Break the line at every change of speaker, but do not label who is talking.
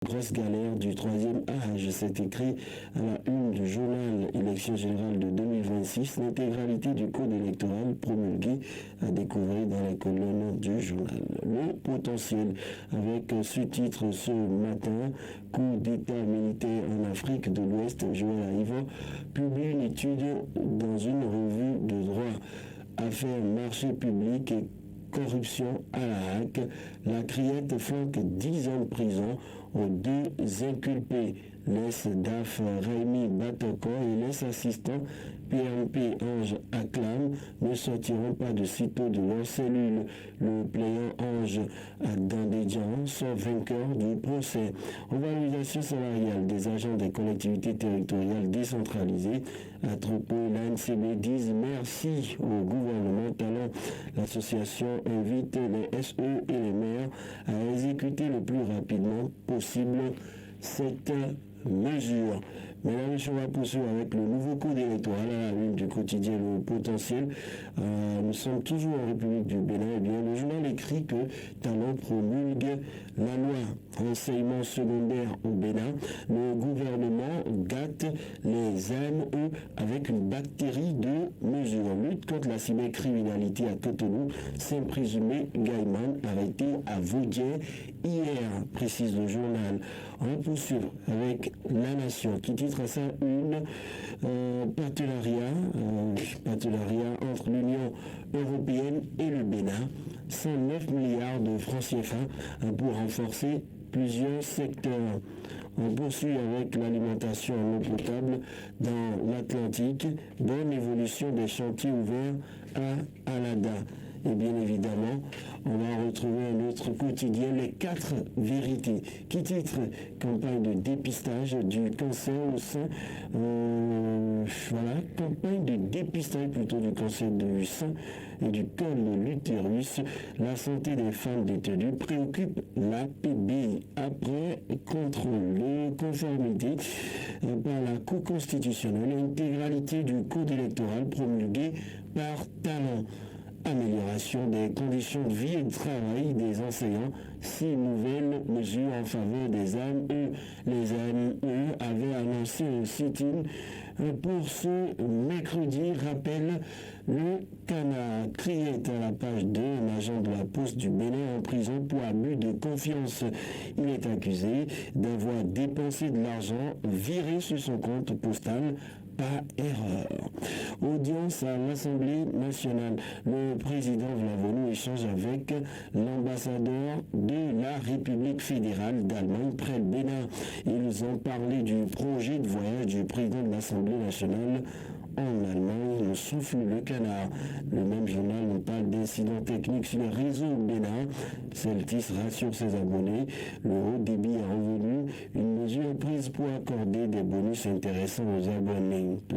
Grosse galère du troisième âge, c'est écrit à la une du journal Élections générales de 2026. L'intégralité du code électoral promulgué à découvrir dans les colonnes du journal. Le potentiel, avec ce titre ce matin, coup d'État militaire en Afrique de l'Ouest, Joël Aïva publie une étude dans une revue de droit. Affaires marché public et corruption à la HAC, la criette flanque 10 ans de prison aux deux inculpés, l'ex-DAF Rémi Batoko et l'ex-assistant PMP Ange Acclam ne sortiront pas de sitôt de leur cellule. Le playant Ange Dandédian sort vainqueur du procès. Revalorisation salariale des agents des collectivités territoriales décentralisées. À Troupeau, l'ANCB disent merci au gouvernement talent. L'association invite les SE et les maires à exécuter le plus rapidement possible cette mesure. Mesdames et messieurs, on va poursuivre avec le nouveau code électoral à la une du quotidien Le Potentiel. Nous sommes toujours en République du Bénin. Eh bien, le journal écrit que Talon promulgue la loi enseignement secondaire au Bénin. Le gouvernement gâte les AME avec une bactérie de mesures. Lutte contre la cybercriminalité à Cotonou. 5 présumés Gaïman arrêtés à Vaudier hier, précise le journal. On poursuit avec La Nation qui titre à ça une partenariat entre l'Union européenne et le Bénin, 109 milliards de francs CFA pour renforcer plusieurs secteurs. On poursuit avec l'alimentation en eau potable dans l'Atlantique, bonne évolution des chantiers ouverts à Alada. Et bien évidemment, on va retrouver un autre quotidien, Les 4 vérités, qui titre campagne de dépistage du cancer au sein, campagne de dépistage plutôt du cancer du sein et du col de l'utérus. La santé des femmes détenues préoccupe la PB après contrôle de conformité par la Cour constitutionnelle, l'intégralité du code électoral promulgué par Talon. Amélioration des conditions de vie et de travail des enseignants, 6 nouvelles mesures en faveur des AME. Les AME avaient annoncé un sit-in pour ce mercredi. Rappelle le Canard. Criette à la page 2, un agent de la Poste du Bénin en prison pour abus de confiance. Il est accusé d'avoir dépensé de l'argent viré sur son compte postal par erreur. Audience à l'Assemblée nationale. Le président Vlavonu échange avec l'ambassadeur de la République fédérale d'Allemagne près le Bénin. Ils ont parlé du projet de voyage du président de l'Assemblée nationale en Allemagne. Nous souffle le Canard. Le même journal nous parle d'incidents techniques sur le réseau Bénin. Celtis rassure ses abonnés. Le haut débit est revenu. Une mesure prise pour accorder des bonus intéressants aux abonnés.